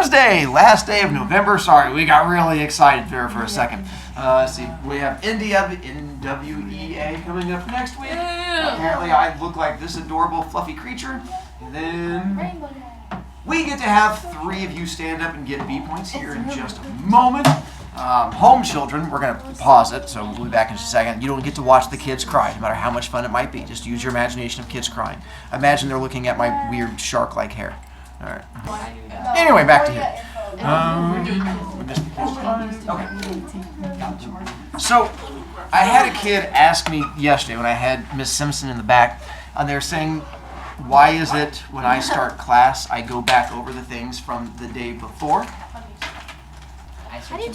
Thursday, last day of November. Sorry, we got really excited there for a second. Let's see, we have NWEA coming up next week. Apparently I look like this adorable fluffy creature. And then we get to have 3 of you stand up and get B points here in just a moment. Home children, we're going to pause it, so we'll be back in just a second. You don't get to watch the kids cry, no matter how much fun it might be. Just use your imagination of kids crying. Imagine they're looking at my weird shark-like hair. All right. Anyway, back to here. Okay. So, I had a kid ask me yesterday when I had Miss Simpson in the back, and they were saying, why is it when I start class, I go back over the things from the day before?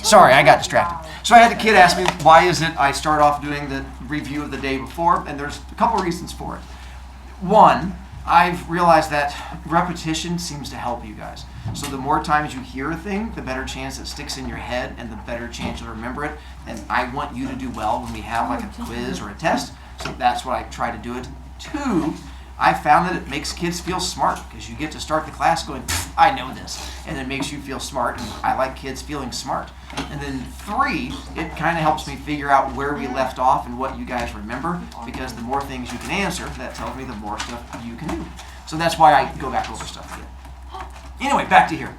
Sorry, I got distracted. So I had the kid ask me, why is it I start off doing the review of the day before? And there's a couple reasons for it. One, I've realized that repetition seems to help you guys. So the more times you hear a thing, the better chance it sticks in your head and the better chance you'll remember it. And I want you to do well when we have like a quiz or a test. So that's what I try to do it. 2, I found that it makes kids feel smart because you get to start the class going, I know this, and it makes you feel smart, and I like kids feeling smart. And then 3, it kind of helps me figure out where we left off and what you guys remember, because the more things you can answer, that tells me the more stuff you can do. So that's why I go back over stuff again. Anyway, back to here.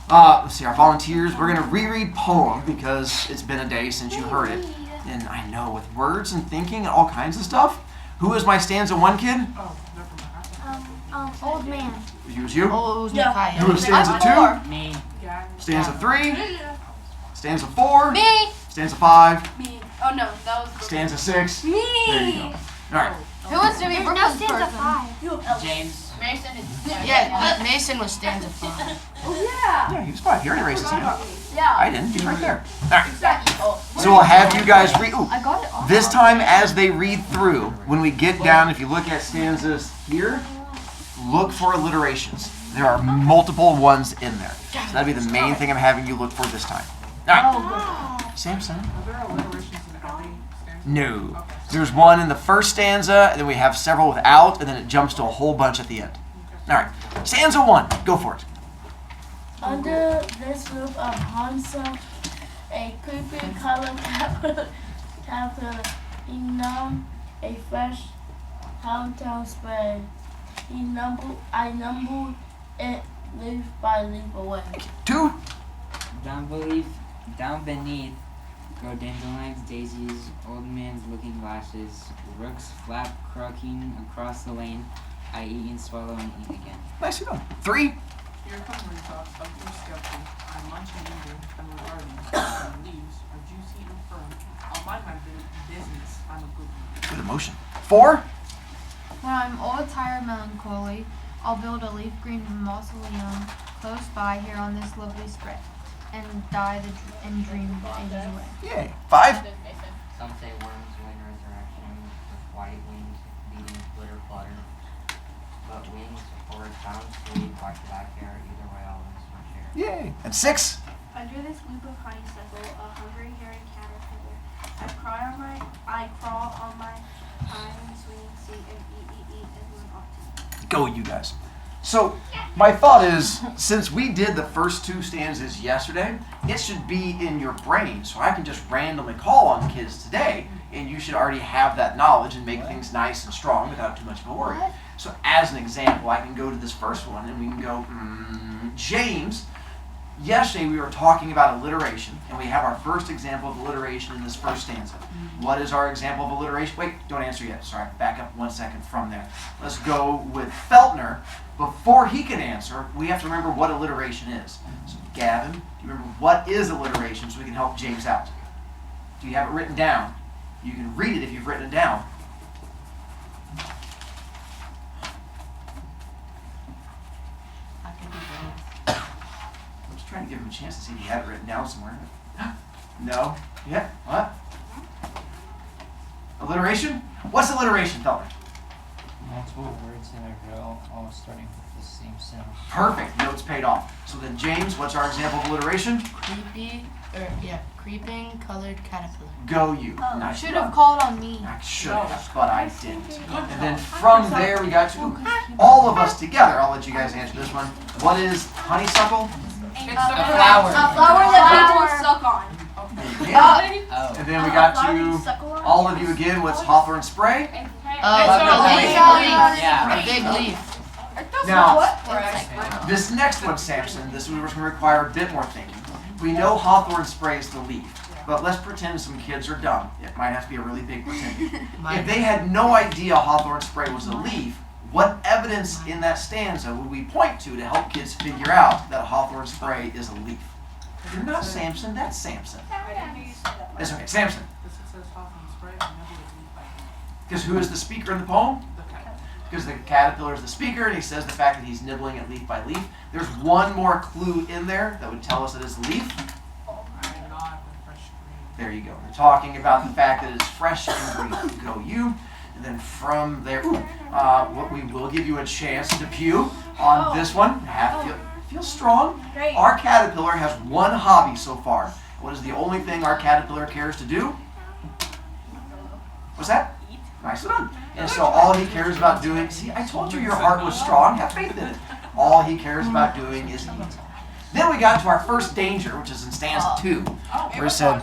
Let's see, our volunteers, we're going to reread poem because it's been a day since you heard it. And I know, with words and thinking and all kinds of stuff. Who is my stanza 1 kid? Old man. It was you? Oh, it was Micaiah. Who is stanza 2? Me. Stanza 3? Stanza 4? Me. Stanza 5? Me. Oh no, that was Stanza 6? me. There you go. Alright. Who wants to be Brooklyn's stanza person? James. Mason is. Yeah, Mason was stanza 5. Oh yeah. Yeah, he was 5. He already raised his hand. Yeah. I didn't. He's right there. Alright. Oh. So we'll have you guys read. Ooh. I got it all. This time, as they read through, when we get down, if you look at stanzas here, look for alliterations. There are multiple ones in there. So that'd be the main thing I'm having you look for this time. All right. Samson? Are there alliterations in every stanza? No. There's one in the first stanza, and then we have several without, and then it jumps to a whole bunch at the end. All right. Stanza 1. Go for it. Under this roof of Hansa, a creepy color capital, a fresh hometown spread. I numbered it leaf by leaf away. 2. Down beneath grow dandelions, daisies, old man's looking glasses, rooks flap croaking across the lane. I eat and swallow and eat again. Nice going. 3. Here come rooftops of your skeleton. I munch and nibble from the garden. The leaves are juicy and firm. I'll mind my business. I'm a good one. Good emotion. 4. When I'm old, tired, melancholy, I'll build a leaf green mausoleum close by here on this lovely spray, and die and dream ages away. Yay. 5. Some say worms win resurrection with white wings, beating glitter flutter. But wings or sound sweet, like black hair, either way I'll lose my share. Yay. And 6. Under this loop of honeysuckle, a hungry herring caterpillar. I crawl on my iron swinging seat and eat as one ought to. Go, you guys. So, my thought is, since we did the first 2 stanzas yesterday, it should be in your brain. So I can just randomly call on kids today, and you should already have that knowledge and make things nice and strong without too much of a worry. So as an example, I can go to this first one, and we can go, James. Yesterday we were talking about alliteration, and we have our first example of alliteration in this first stanza. What is our example of alliteration? Wait, don't answer yet. Sorry, back up 1 second from there. Let's go with Feltner. Before he can answer, we have to remember what alliteration is. So Gavin, do you remember what is alliteration so we can help James out? Do you have it written down? You can read it if you've written it down. I can do both. I'm just trying to give him a chance to see if you have it written down somewhere. No? Yeah? What? Alliteration? What's alliteration, Feltner? Multiple words in a row, all starting with the same sound. Perfect. Notes paid off. So then, James, what's our example of alliteration? Creeping colored caterpillar. Go you. Oh, Nice should job. have called on me. I should have, but I didn't. And then from there, we got to all of us together. I'll let you guys answer this one. What is honeysuckle? A It's a flower. A flower that people suck on. Yeah. Oh. And then we got to all of you again. What's hawthorn spray? Yeah. A big leaf. Now, this next one, Samson, this one was going to require a bit more thinking. We know hawthorn spray is the leaf, but let's pretend some kids are dumb. It might have to be a really big pretend. If they had no idea hawthorn spray was a leaf, what evidence in that stanza would we point to help kids figure out that hawthorn spray is a leaf? You're not Samson, that's Samson. That's okay, Samson. This says hawthorn spray, I never would leave by hand. Because who is the speaker in the poem? The cat. Because the caterpillar is the speaker, and he says the fact that he's nibbling it leaf by leaf. There's one more clue in there that would tell us that it's a leaf. I am not the fresh green. There you go. We're talking about the fact that it's fresh and green. Go you. And then from there, what we will give you a chance to pew on this one. Feel strong. Great. Our caterpillar has one hobby so far. What is the only thing our caterpillar cares to do? What's that? Nicely done. And so all he cares about doing, see, I told you your heart was strong. Have faith in it. All he cares about doing is eat. Then we got to our first danger, which is in stanza 2, where it said,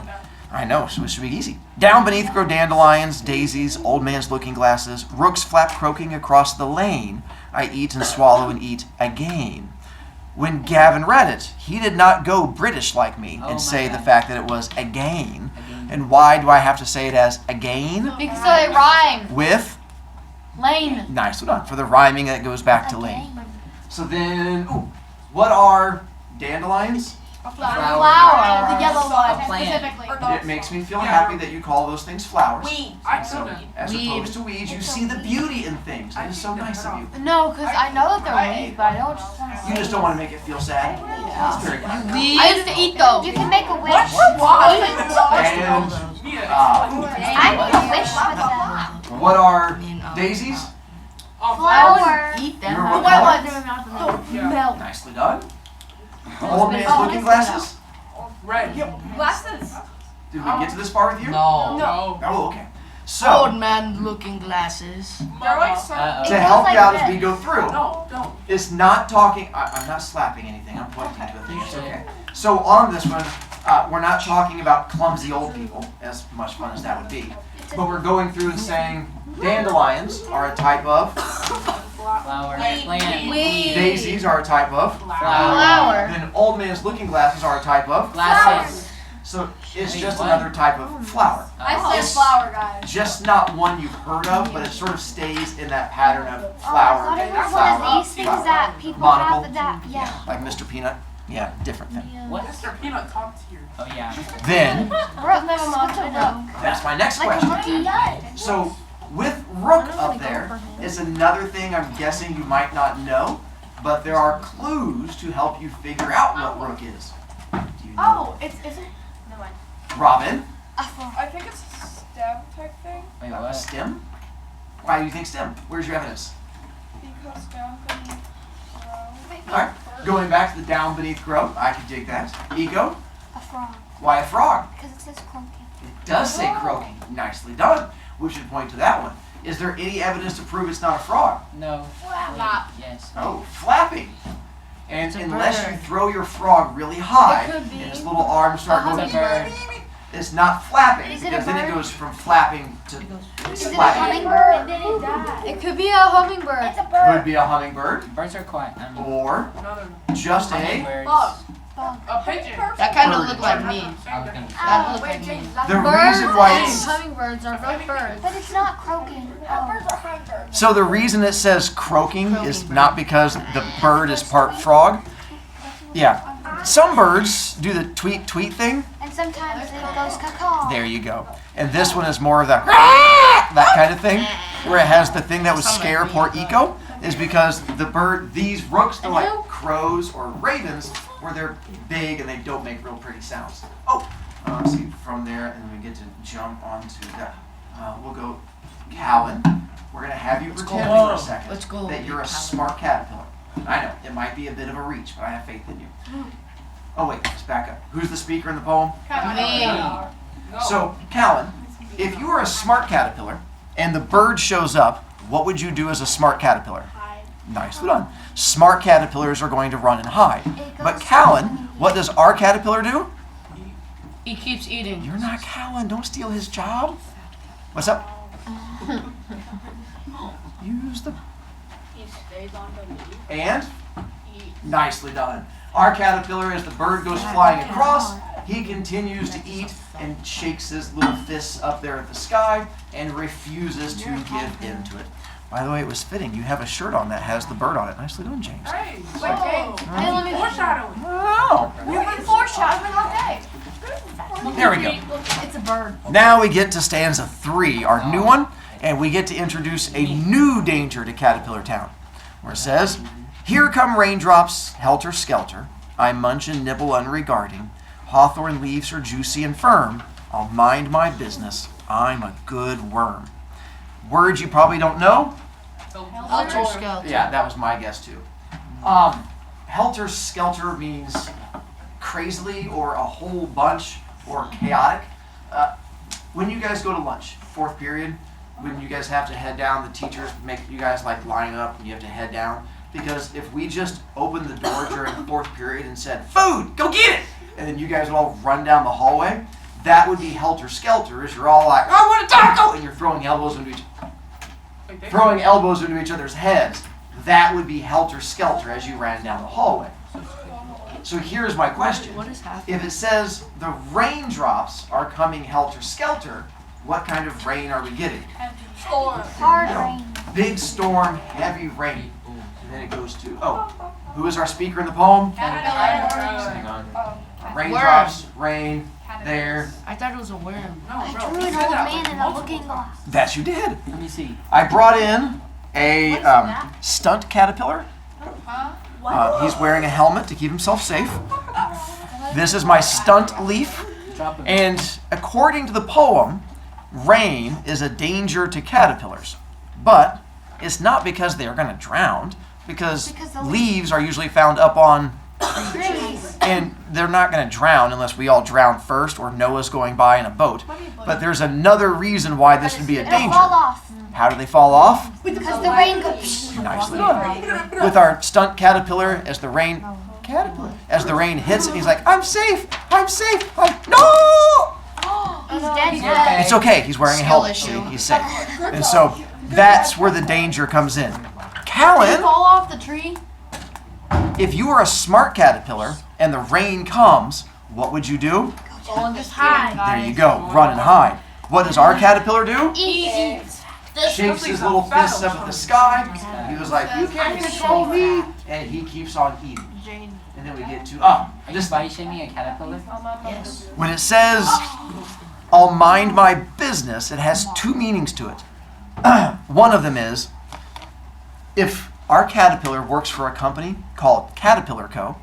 I know, so it should be easy. Down beneath grow dandelions, daisies, old man's looking glasses, rooks flap croaking across the lane. I eat and swallow and eat again. When Gavin read it, he did not go British like me and say the fact that it was again. And why do I have to say it as again? Because so they rhyme. With? Lane. Nice, well done. For the rhyming that goes back to lane. So then, what are dandelions? A Flower. The yellow one, plant. specifically. It makes me feel happy that you call those things flowers. Weed. I So, know that. as opposed to weeds, you see the beauty in things. That is so nice of you. No, because I know that they're weeds, but I don't just want to You just don't want to make it feel sad. That's very good. I used to eat those. You can make a wish. And I make a wish with them. what are daisies? Flower. Eat them. You're How what about color? Yeah. Nicely done. Old man's looking glasses? Red. Glasses. Did we get to this part with you? No. No. Oh, okay. old So, man looking glasses? They're like some. to help you out as we go through, No, don't. it's not talking, I'm not slapping anything, I'm pointing to a thing, it's okay. So on this one, we're not talking about clumsy old people, as much fun as that would be, but we're going through and saying dandelions are a type of, Flower. Plant. daisies are a type of, Flower. then old man's looking glasses are a type of, Glasses. so it's just another type of flower. I said flower, guys. Just not one you've heard of, but it sort of stays in that pattern of flower, I thought it was flower, one of these things flower. that people Monocle. have that, yeah. Like Mr. Peanut. Yeah, different thing. What? Mr. Peanut talked here. Oh yeah. Then, Brooke, never mind. that's my next question. So, with rook up there is another thing I'm guessing you might not know, but there are clues to help you figure out what rook is. Do you know? Oh, is it? Never mind. Robin? I think it's a stem type thing Wait, what? Stem? Why do you think stem? Where's your evidence? because down beneath Alright, going back to the down beneath grow, I can dig that. Ego? A frog. Why a frog? Because it says croaking. It does say croaking. Nicely done. We should point to that one. Is there any evidence to prove it's not a frog? No. Flap. Yes. Oh, flapping. And It's a unless bird. you throw your frog really high, It could be. and its little arms start It's going, a bird. it's not flapping, Is it a because then it bird? goes from flapping to Is it a flapping. hummingbird? It could be a hummingbird. It's a bird. Could be a hummingbird, Birds are quiet. or Another. just a. Hummingbirds. A pigeon. That kind of Bird. looked like me. I was gonna say. That looked like me. The Birds reason why and it's hummingbirds are both birds. But it's not croaking. Oh. so the reason it says croaking is not because the bird is part frog. Yeah, some birds do the tweet tweet thing. And sometimes it goes caw. There you go. And this one is more of that kind of thing, where it has the thing that would scare poor Eco, is because the bird, these rooks, they're like crows or ravens, where they're big and they don't make real pretty sounds. Oh, see from there, and then we get to jump onto that. We'll go, Cowan. We're gonna have you pretend for a second Let's go. that you're a smart caterpillar. I know it might be a bit of a reach, but I have faith in you. Oh wait, let's back up. Who's the speaker in the poem? Me. No. So, Callan, if you were a smart caterpillar and the bird shows up, what would you do as a smart caterpillar? hide. Nicely done. Smart caterpillars are going to run and hide. But Callan, What does our caterpillar do? He keeps eating. You're not Cowan. Don't steal his job. What's up? Use the... He stays on the leaf. And? Nicely done. Our caterpillar, as the bird goes flying across, he continues to eat and shakes his little fists up there at the sky and refuses to give in to it. By the way, it was fitting. You have a shirt on that has the bird on it. Nicely done, James. Hey, Hey, let me foreshadowing. Wow. We've been foreshadowing all day. There we go. It's a bird. Now we get to stanza 3, our new one, and we get to introduce a new danger to Caterpillar Town, where it says, "Here come raindrops, helter-skelter. I munch and nibble unregarding. Hawthorn leaves are juicy and firm. I'll mind my business. I'm a good worm." Words you probably don't know? Helter-skelter. Yeah, that was my guess too. Helter-skelter means crazily or a whole bunch or chaotic. When you guys go to lunch, 4th period, when you guys have to head down, the teachers make you guys like line up and you have to head down. Because if we just opened the door during 4th period and said, "Food, go get it!" and then you guys would all run down the hallway, that would be helter-skelter, as you're all like, "I want a taco!" and you're throwing elbows into each other's heads. That would be helter-skelter as you ran down the hallway. So here's my question. What is happening? If it says the raindrops are coming helter-skelter, what kind of rain are we getting? Hard rain. Big storm, heavy rain. And then it goes to, who is our speaker in the poem? Hang on. Raindrops, rain, there. I thought it was a worm. I drew an old man in a looking glass. That you did. Let me see. I brought in a stunt caterpillar. He's wearing a helmet to keep himself safe. This is my stunt leaf. And according to the poem, rain is a danger to caterpillars. But it's not because they are going to drown, because the leaves are usually found up on, Trees. and they're not going to drown unless we all drown first or Noah's going by in a boat. But there's another reason why this would be a It'll fall danger. off. How do they fall off? Because the rain goes. Nicely done. With our stunt caterpillar, as the rain hits it, he's like, "I'm safe, I'm safe, no!" He's dead. It's okay, he's wearing a Skill helmet, issue. so he's safe. And so that's where the danger comes in. Did you Callan, fall off the tree? if you were a smart caterpillar and the rain comes, what would you do? Oh, just hide. There you go, run and hide. What does our caterpillar do? Eat. Shakes his little fists up at the sky. He was like, "You can't control me," and he keeps on eating. And then we get to Are you body shaming a caterpillar? Yes. when it says, "I'll mind my business," it has 2 meanings to it. One of them is, if our caterpillar works for a company called Caterpillar Co.,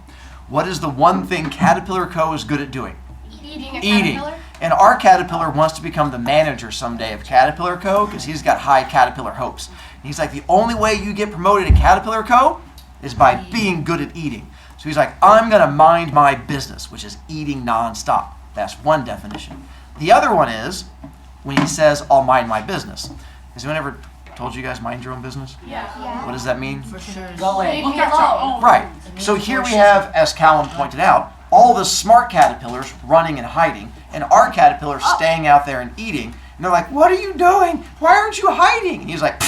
what is the one thing Caterpillar Co. is good at doing? Eating a Eating. caterpillar? And our caterpillar wants to become the manager someday of Caterpillar Co. because he's got high caterpillar hopes. And he's like, the only way you get promoted at Caterpillar Co. is by being good at eating. So he's like, I'm going to mind my business, which is eating nonstop. That's one definition. The other one is when he says, "I'll mind my business." Has anyone ever told you guys mind your own business? Yeah. What does that mean? For sure. Go away. Leave me alone. Right. So here we have, as Callum pointed out, all the smart caterpillars running and hiding, and our caterpillars staying out there and eating. And they're like, "What are you doing? Why aren't you hiding?" And he's like,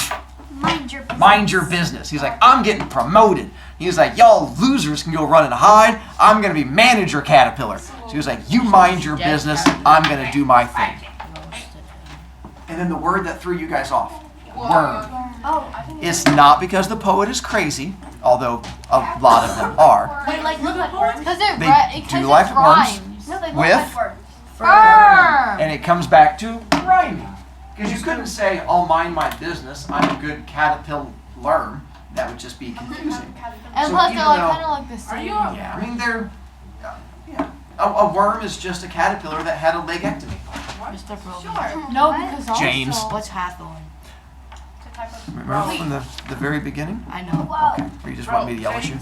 Mind your business. "Mind your business." He's like, "I'm getting promoted." He's like, "Y'all losers can go run and hide. I'm going to be manager caterpillar." So he was like, "You mind your business. I'm going to do my thing." And then the word that threw you guys off, worm. It's not because the poet is crazy, although a lot of them are. They like look like worms. Because They do like it worms. rhymes. No, they look With? like worms. Firm. And it comes back to rhyming. Because you couldn't say, "I'll mind my business. I'm a good caterpillar." That would just be confusing. And So plus, even they're like though- kind of like the same. Yeah, I mean, they're, yeah. A worm is just a caterpillar that had a legectomy. Mr. Brovicast. No, because also. James. What's Hawthorn? Remember from the very beginning? I know. Okay. Or you just want me to yell at you?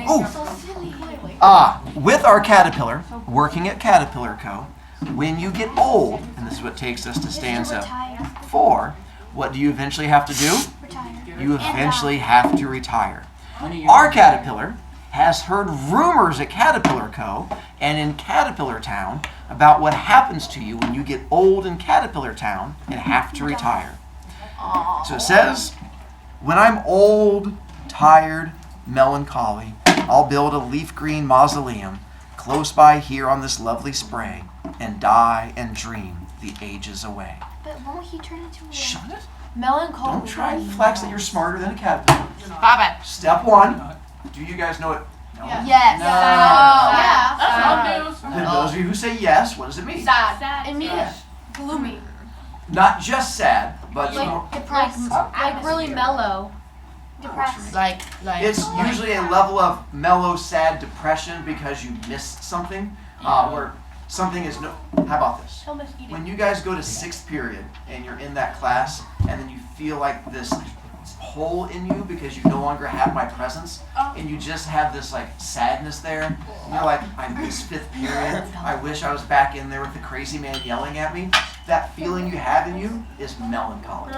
Oh, So silly. with our caterpillar, working at Caterpillar Co., when you get old, and this is what takes us to stanza Retire. 4, what do you eventually have to do? Retire. You eventually have to retire. When are you Our caterpillar has heard rumors at Caterpillar Co. and in Caterpillar Town about what happens to you when you get old in Caterpillar Town and have to retire. So it says, when I'm old, tired, melancholy, I'll build a leaf green mausoleum close by here on this lovely spray and die and dream the ages away. But won't he turn into a Shut it. Melancholy. Don't try and flex that you're smarter than a caterpillar. Stop it. Step one. Do you guys know it? No. Yes. No. Yeah. That's not news. Then those of you who say yes, what does it mean? Sad. It means Yes. gloomy. Not just sad, but Like depressed. Like really mellow. depressed? Like. it's usually a level of mellow, sad depression because you missed something, where something is no. How about this? When you guys go to 6th period and you're in that class, and then you feel like this hole in you because you no longer have my presence, and you just have this like sadness there, and you're like, I miss 5th period. I wish I was back in there with the crazy man yelling at me. That feeling you have in you is melancholy.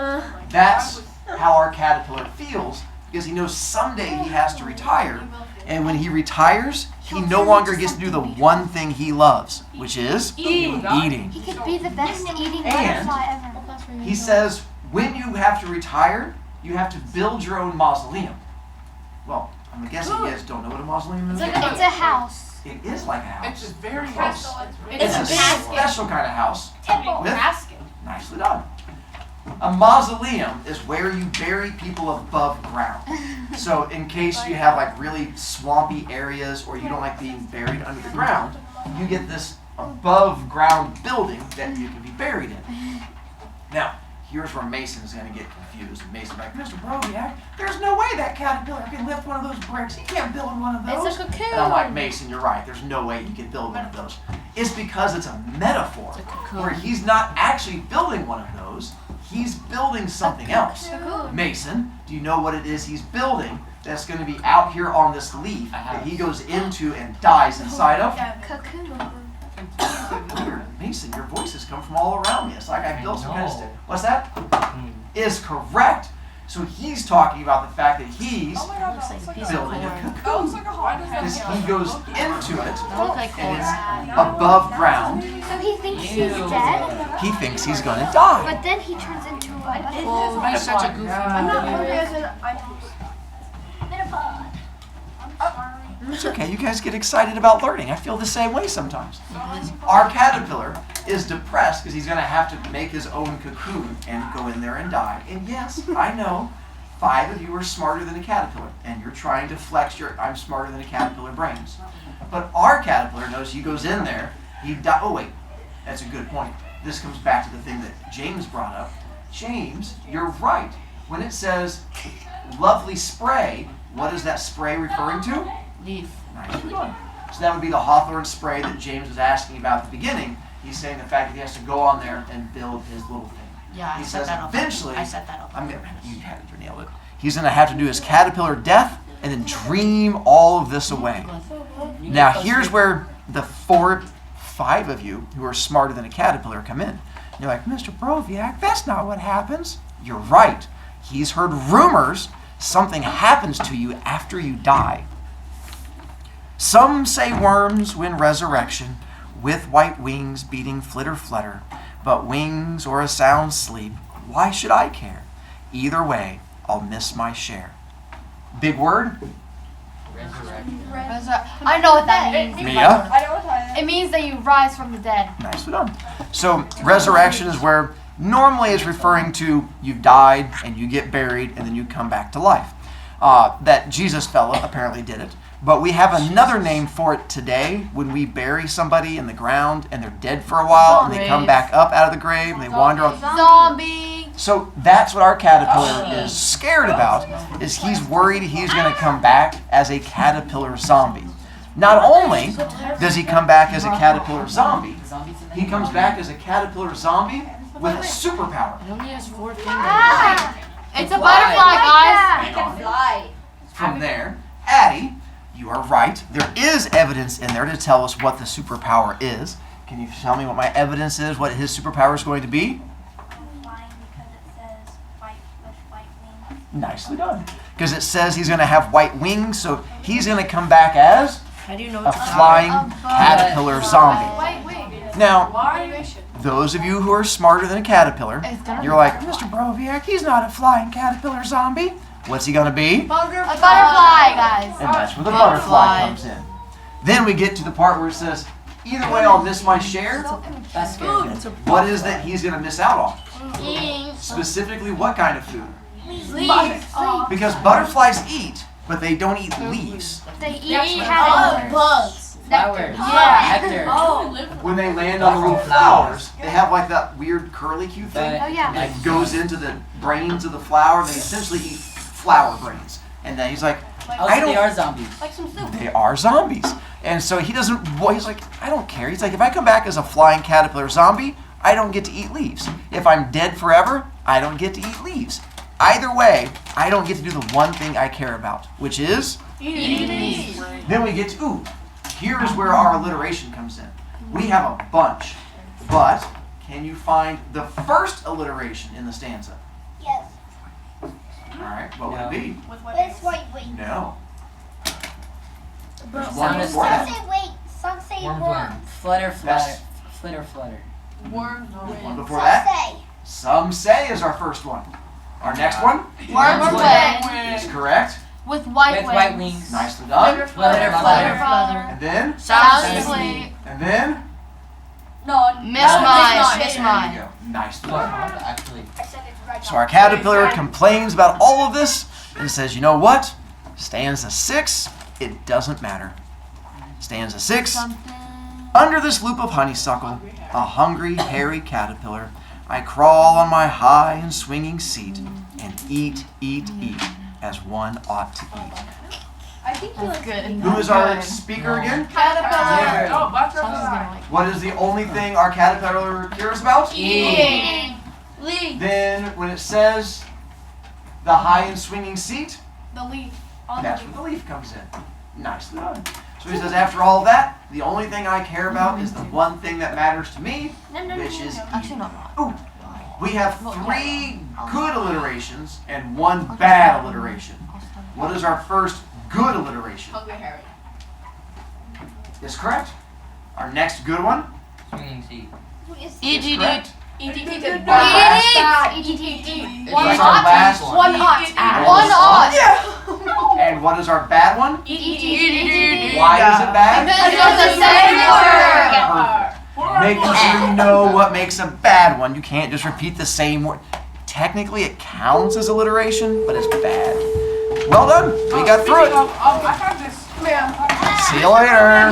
That's how our caterpillar feels because he knows someday he has to retire. And when he retires, he no longer gets to do the one thing he loves, which is eating. He could be the best eating And- butterfly ever. He says, when you have to retire, you have to build your own mausoleum. Well, I'm guessing you guys don't know what a mausoleum is. It's a house. It is like a It's house. very close. It's a special kind of house. Temple. With, nicely done. A mausoleum is where you bury people above ground. So in case you have like really swampy areas or you don't like being buried under the ground, you get this above ground building that you can be buried in. Now, here's where Mason's going to get confused. And Mason's like, Mr. Brovicast, there's no way that caterpillar can lift one of those bricks. He can't build one of those. It's a cocoon. And I'm like, Mason, you're right. There's no way you can build one of those. It's because it's a metaphor where he's not actually building one of those. He's building something else. Mason, do you know what it is he's building that's going to be out here on this leaf that he goes into and dies inside of? Cocoon. Weird. Mason, your voices come from all around me. It's like I built some kind of stick. What's that? Is correct. So he's talking about the fact that he's Oh my god, that looks like a building a That cocoon. looks like a hot Because he goes into it Look like and it's corn. above ground. So he thinks he's dead, He thinks he's going to die. but then he turns into a butterfly. Oh, that's such a goofy movie. It's okay. You guys get excited about learning. I feel the same way sometimes. Our caterpillar is depressed because he's going to have to make his own cocoon and go in there and die. And yes, I know 5 of you are smarter than a caterpillar, and you're trying to flex your I'm smarter than a caterpillar brains. But our caterpillar knows he goes in there, he die. Oh wait, that's a good point. This comes back to the thing that James brought up. James, you're right. When it says lovely spray, what is that spray referring to? Leaf. Nicely done. So that would be the hawthorn spray that James was asking about at the beginning. He's saying the fact that he has to go on there and build his little thing. Yeah, I He set says that up. eventually, I set that up. you had it, you nailed it. He's going to have to do his caterpillar death and then dream all of this away. Now here's where the 5 of you who are smarter than a caterpillar come in. You're like, Mr. Brovicast, that's not what happens. You're right. He's heard rumors something happens to you after you die. Some say worms win resurrection, with white wings beating flitter flutter, but wings or a sound sleep, why should I care? Either way, I'll miss my share. Big word? Resurrection. I know what that means. Mia? It means that you rise from the dead. Nicely done. So resurrection is where normally it's referring to you've died and you get buried and then you come back to life. That Jesus fella apparently did it. But we have another name for it today when we bury somebody in the ground and they're dead for a while and they come back up out of the grave and they wander on. Zombie. So that's what our caterpillar is scared about, is he's worried he's going to come back as a caterpillar zombie. Not only does he come back as a caterpillar zombie, he comes back as a caterpillar zombie with a superpower. It only has 4 fingers. It's a butterfly, guys. He can fly. From there, Addie, you are right. There is evidence in there to tell us what the superpower is. Can you tell me what my evidence is, what his superpower is going to be? Flying because it says white with white wings. Nicely done. because it says he's going to have white wings, so he's going to come back as How do you know a what to flying A bug. caterpillar zombie. Wait. Now, Why? those of you who are smarter than a caterpillar, It's gonna you're be like, butterfly. Mr. Broviac, he's not a flying caterpillar zombie. What's he going to be? A butterfly, guys. And that's where the butterfly Butterfly. comes in. Then we get to the part where it says, either way I'll miss my share. That's good. What is that he's going to miss out on? Eating Specifically, what kind of food? leaves. Because butterflies eat, but they don't eat leaves. They eat Oh, caterpillars. bugs. Flowers. Yeah. Nectar. When they land on the little flowers, they have like that weird curlicue thing Oh yeah. that goes into the brains of the flower. They essentially eat flower brains. And then he's like, Oh, I so they don't. are zombies. They are zombies. And so he doesn't, well, he's like, I don't care. He's like, if I come back as a flying caterpillar zombie, I don't get to eat leaves. If I'm dead forever, I don't get to eat leaves. Either way, I don't get to do the one thing I care about, which is, Eating. then we get to, here's where our alliteration comes in. We have a bunch, but can you find the first alliteration in the stanza? Yes. All right, what would it be? It's white wing. No. There's But one Sound is before Some that. say wait. Some say Worms worm. wing. Flutter, flutter. Yes. Flitter, flutter. Worms One win. before Some that. say. Some say is our first one. Our next one Worms wing is correct. with white With wings. white wings. Nicely done. Flutter, Flutter, flutter. flutter. And then, Sound Sound asleep. and then, Miss mine. Miss there mine. you go. Nicely But done. actually, I said it right. So our caterpillar complains about all of this and says, you know what? Stanza 6, it doesn't matter. Stanza 6, under this loop of honeysuckle, a hungry, hairy caterpillar, I crawl on my high and swinging seat and eat, as one ought to eat. I think he likes Good. Who is our speaker again? Caterpillar. Oh, butterfly. Someone's gonna like. What is the only thing our caterpillar cares about? Eating. leaves. Then when it says the high and swinging seat, the leaf. that's where the leaf comes in. Nicely done. So he says, after all of that, the only thing I care about is the one thing that matters to me, which is Actually, eating. not. Ooh, we have 3 good alliterations and 1 bad alliteration. What is our first good alliteration? Hungry Harry. Is correct. Our next good one swinging seat. is correct. Eat. Our last, Eat. what's our last one? One hot. One hot. And what is our bad one? Eat. Why is it bad? Because it's the same word. Perfect. Making sure you know what makes a bad one. You can't just repeat the same word. Technically, it counts as alliteration, but it's bad. Well done. We got through it. I have this. See you later.